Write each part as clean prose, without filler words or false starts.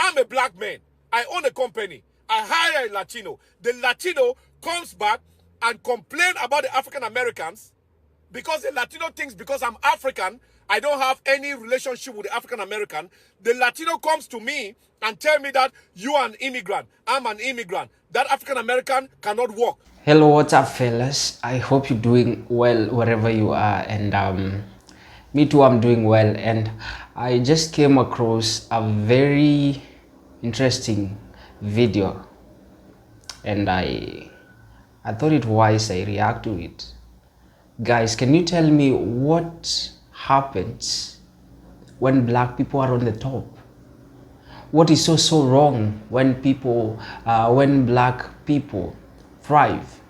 I'm a black man. I own a company. I hire a Latino. The Latino comes back and complain about the African Americans because the Latino thinks because I'm African, I don't have any relationship with the African American. The Latino comes to me and tell me that you are an immigrant. I'm an immigrant. That African American cannot work. Hello, what's up, fellas? I hope you're doing well wherever you are, and me too, I'm doing well. And I just came across a very interesting video, and I thought it wise I react to it. Guys, can you tell me what happens when black people are on the top? What is so wrong when when black people thrive?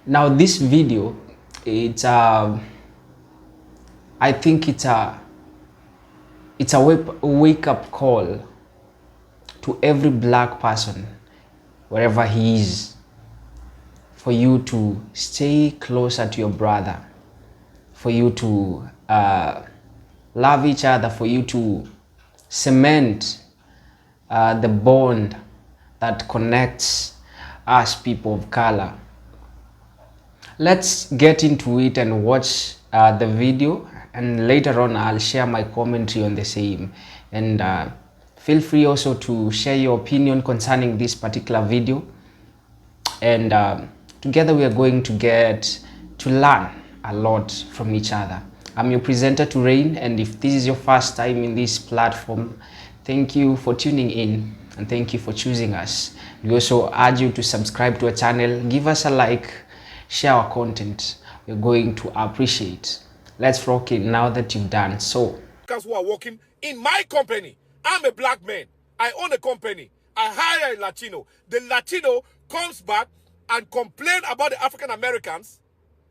Now this video, it's I think it's a wake-up call to every black person wherever he is, for you to stay closer to your brother, for you to love each other, for you to cement the bond that connects us people of color. Let's get into it and watch the video, and later on I'll share my commentary on the same. And feel free also to share your opinion concerning this particular video, and together we are going to get to learn a lot from each other. I'm your presenter Rain, and if this is your first time in this platform, thank you for tuning in and thank you for choosing us. We also urge you to subscribe to our channel, give us a like, share our content. We're going to appreciate. Let's rock it now that you've done so. Who are working in my company. I'm a black man. I own a company. I hire a Latino. The Latino comes back and complain about the African Americans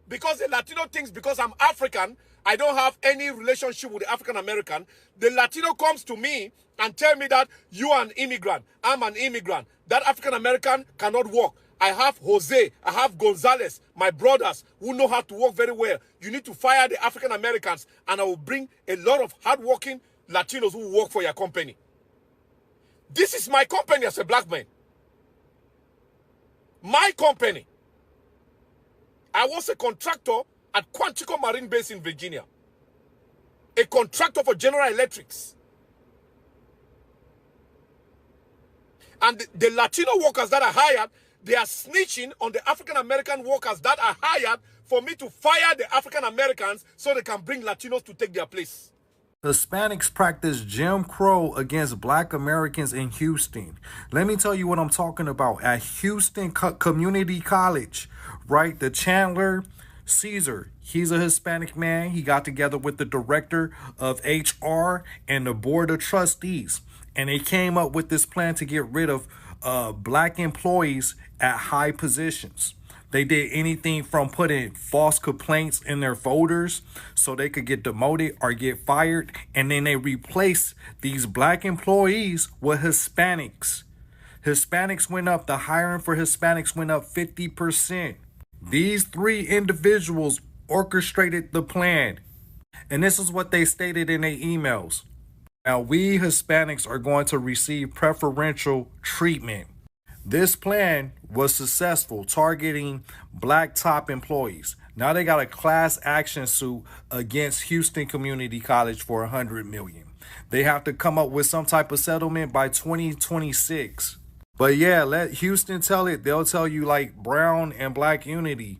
because the Latino thinks because I'm African, I don't have any relationship with the African American. The Latino comes to me and tell me that you are an immigrant. I'm an immigrant. That African American cannot work. I have Jose, I have Gonzalez, my brothers who know how to work very well. You need to fire the African Americans, and I will bring a lot of hardworking Latinos who work for your company. This is my company as a black man. My company. I was a contractor at Quantico Marine Base in Virginia. A contractor for General Electrics. And the Latino workers that are hired, they are snitching on the African American workers that are hired for me to fire the African Americans so they can bring Latinos to take their place. Hispanics practice Jim Crow against black Americans in Houston. Let me tell you what I'm talking about. At Houston Community College, right? The Chandler Caesar, he's a Hispanic man. He got together with the director of HR and the board of trustees, and they came up with this plan to get rid of black employees at high positions. They did anything from putting false complaints in their folders so they could get demoted or get fired. And then they replaced these black employees with Hispanics. Hispanics went up. The hiring for Hispanics went up 50%. These three individuals orchestrated the plan. And this is what they stated in their emails. Now, we Hispanics are going to receive preferential treatment. This plan was successful, targeting black top employees. Now they got a class action suit against Houston Community College for $100 million. They have to come up with some type of settlement by 2026. But yeah, let Houston tell it. They'll tell you like brown and black unity.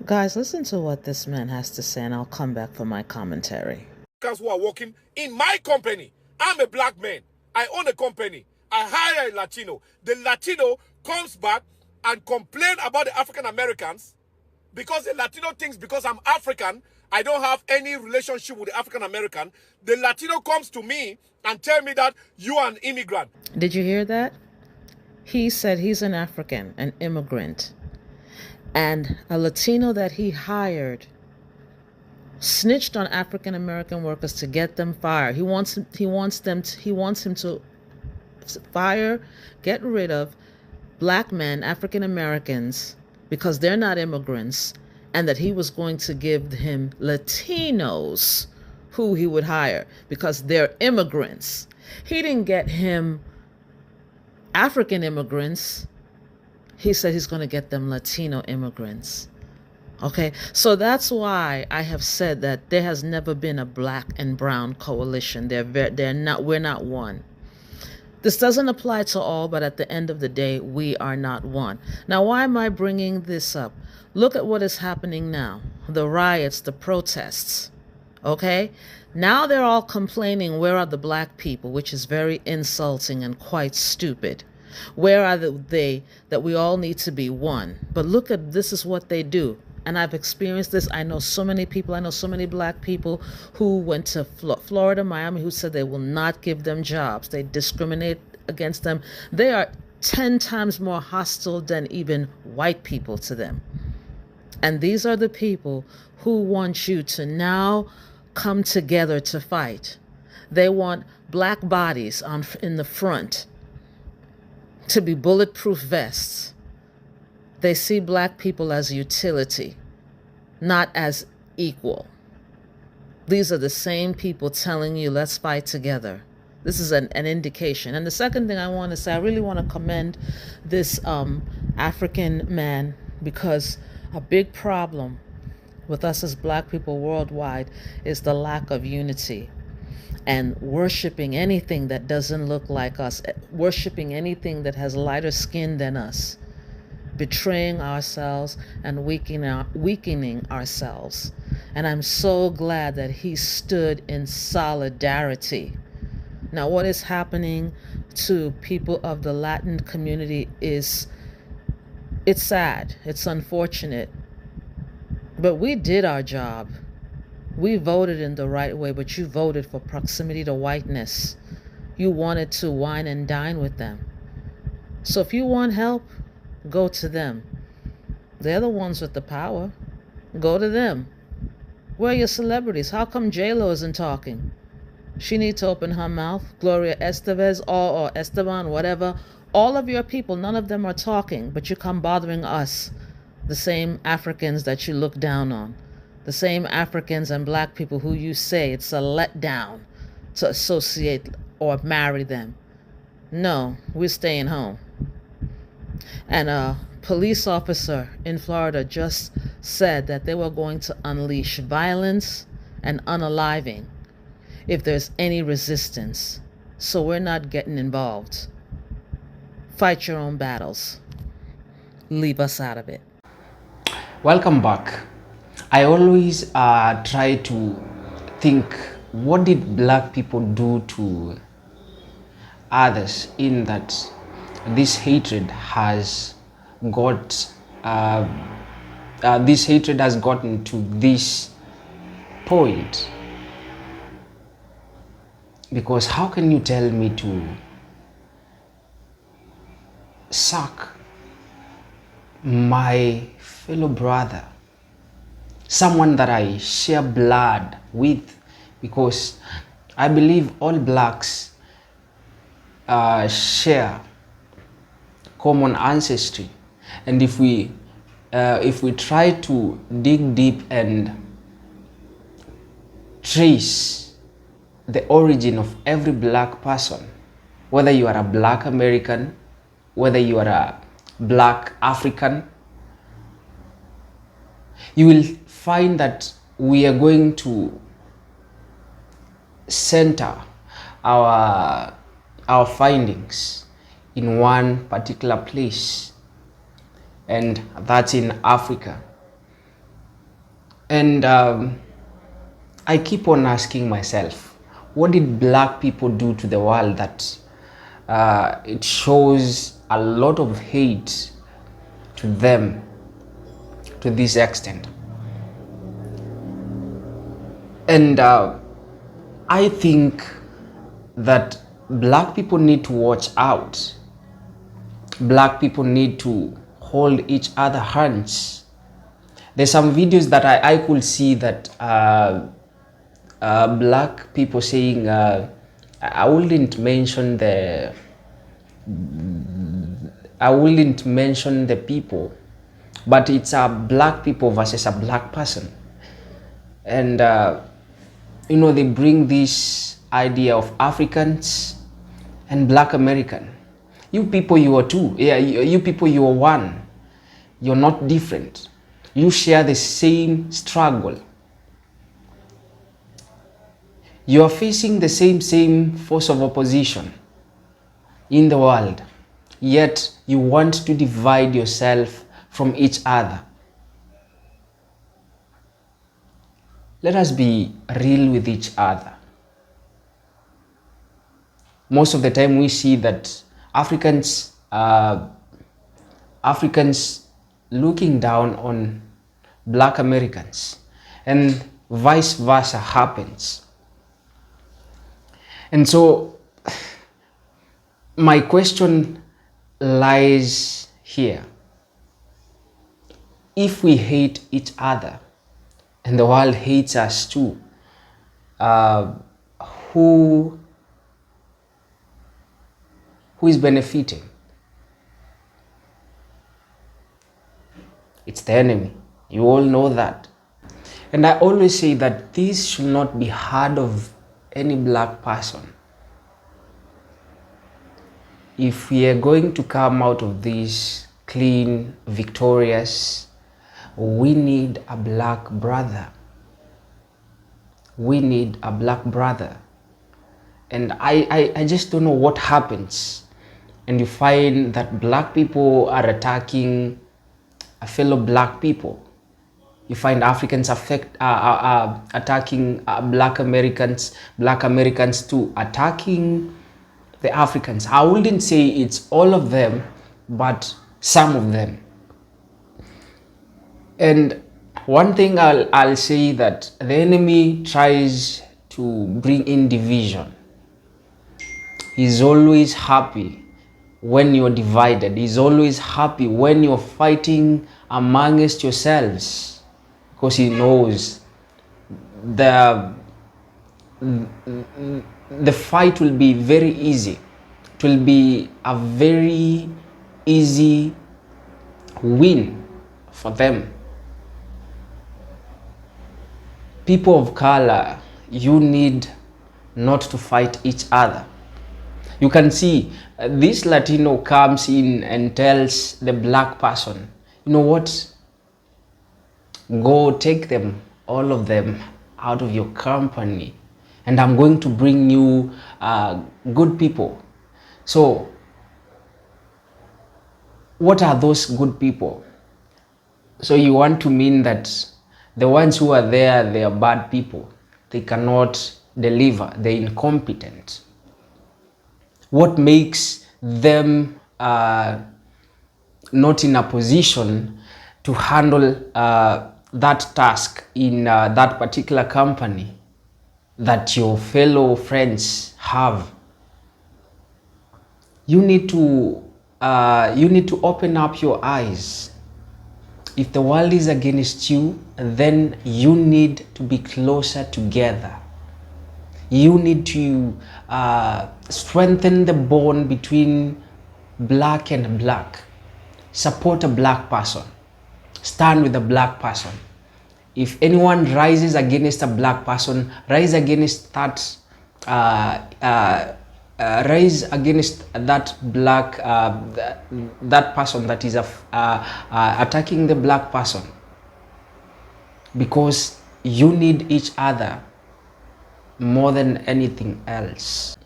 Guys, listen to what this man has to say, and I'll come back for my commentary. Who are working in my company. I'm a black man. I own a company. I hire a Latino. The Latino comes back and complain about the African Americans because the Latino thinks because I'm African, I don't have any relationship with the African American. The Latino comes to me and tell me that you are an immigrant. Did you hear that? He said he's an African, an immigrant. And a Latino that he hired snitched on African American workers to get them fired. He wants him to fire, get rid of black men, African Americans, because they're not immigrants, and that he was going to give him Latinos who he would hire because they're immigrants. He didn't get him African immigrants. He said he's going to get them Latino immigrants. Okay, so that's why I have said that there has never been a black and brown coalition. We're not one. This doesn't apply to all, but at the end of the day, we are not one. Now, why am I bringing this up? Look at what is happening now. The riots, the protests. Okay? Now they're all complaining, where are the black people, which is very insulting and quite stupid. Where are they that we all need to be one? But look at, this is what they do. And I've experienced this. I know so many people. I know so many black people who went to Florida, Miami, who said they will not give them jobs. They discriminate against them. They are 10 times more hostile than even white people to them. And these are the people who want you to now come together to fight. They want black bodies in the front to be bulletproof vests. They see black people as utility, not as equal. These are the same people telling you, let's fight together. This is an indication. And the second thing I want to say, I really want to commend this African man, because a big problem with us as black people worldwide is the lack of unity and worshiping anything that doesn't look like us, worshiping anything that has lighter skin than us, betraying ourselves and weakening ourselves. And I'm so glad that he stood in solidarity. Now, what is happening to people of the Latin community it's sad, it's unfortunate, but we did our job. We voted in the right way, but you voted for proximity to whiteness. You wanted to wine and dine with them. So if you want help, go to them. They're the ones with the power. Go to them. Where are your celebrities? How come J-Lo isn't talking? She needs to open her mouth. Gloria Estevez or Esteban, whatever. All of your people, none of them are talking, but you come bothering us, the same Africans that you look down on. The same Africans and black people who you say it's a letdown to associate or marry them. No, we're staying home. And a police officer in Florida just said that they were going to unleash violence and unaliving if there's any resistance. So we're not getting involved. Fight your own battles. Leave us out of it. Welcome back. I always try to think, what did black people do to others, in that this hatred has gotten to this point? Because how can you tell me to suck my fellow brother, someone that I share blood with? Because I believe all blacks share common ancestry, and if we try to dig deep and trace the origin of every black person, whether you are a black American, whether you are a black African, you will find that we are going to center our findings in one particular place, and that's in Africa. And I keep on asking myself, what did black people do to the world that it shows a lot of hate to them to this extent? And I think that black people need to watch out. Black people need to hold each other hands. There's some videos that I could see that black people saying, I wouldn't mention the people, but it's a black people versus a black person. And they bring this idea of Africans and Black American. You people, you are two. Yeah, you people, you are one. You're not different. You share the same struggle. You are facing the same force of opposition in the world, yet you want to divide yourself from each other. Let us be real with each other. Most of the time we see that Africans looking down on Black Americans, and vice versa happens. And so my question lies here. If we hate each other and the world hates us too, who is benefiting? It's the enemy. You all know that. And I always say that this should not be heard of any Black person. If we are going to come out of this clean, victorious, we need a Black brother. We need a Black brother. And I just don't know what happens. And you find that Black people are attacking a fellow Black people. You find Africans attacking Black Americans too, attacking the Africans. I wouldn't say it's all of them, but some of them. And one thing I'll say that the enemy tries to bring in division. He's always happy when you're divided. He's always happy when you're fighting amongst yourselves, because he knows the fight will be very easy. It will be a very easy win for them. People of color, you need not to fight each other. You can see this Latino comes in and tells the Black person, you know what? Go take them, all of them, out of your company, and I'm going to bring you good people. So, what are those good people? So you want to mean that the ones who are there, they are bad people. They cannot deliver. They're incompetent. What makes them not in a position to handle that task in that particular company that your fellow friends have? You need to open up your eyes. If the world is against you, then you need to be closer together. You need to strengthen the bond between Black and Black. Support a Black person. Stand with a Black person. If anyone rises against a Black person, rise against that. Rise against that Black, that person that is attacking the Black person, because you need each other more than anything else.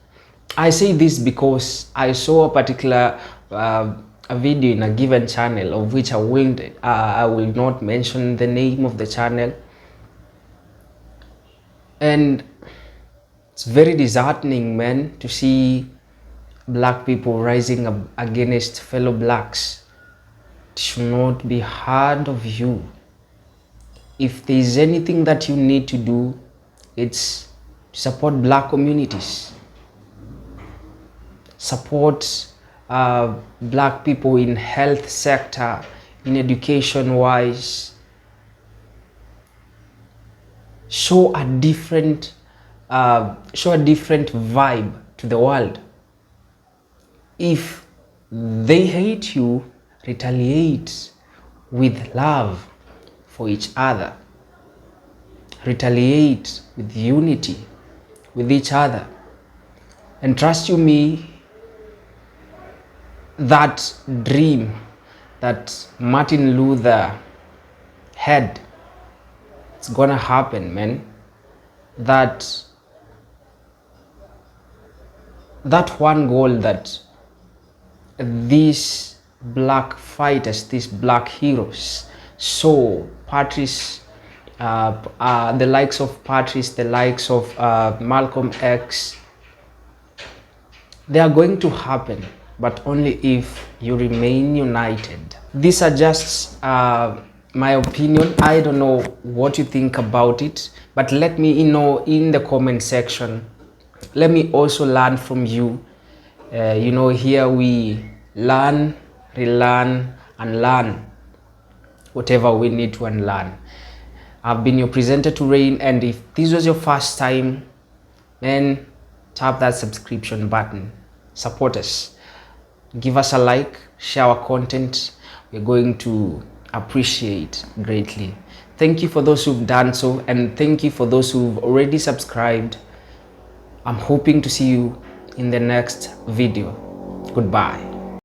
I say this because I saw a particular a video in a given channel, of which I will not mention the name of the channel, and it's very disheartening, man, to see Black people rising up against fellow Blacks. It should not be hard of you. If there is anything that you need to do, it's to support Black communities. Support Black people in health sector, in education wise. Show a different vibe to the world. If they hate you, retaliate with love for each other. Retaliate with unity with each other. And trust you me, that dream that Martin Luther had, it's gonna happen, man. That one goal that these black fighters, these black heroes saw, Patrice, the likes of Patrice, the likes of Malcolm X, they are going to happen, but only if you remain united. These are just my opinion. I don't know what you think about it, but let me know in the comment section. Let me also learn from you. You know, here we learn, relearn, and learn whatever we need to unlearn. I've been your presenter to Rain, and if this was your first time, then tap that subscription button, support us, give us a like, share our content. We're going to appreciate greatly. Thank you for those who've done so, and thank you for those who've already subscribed. I'm hoping to see you in the next video. Goodbye.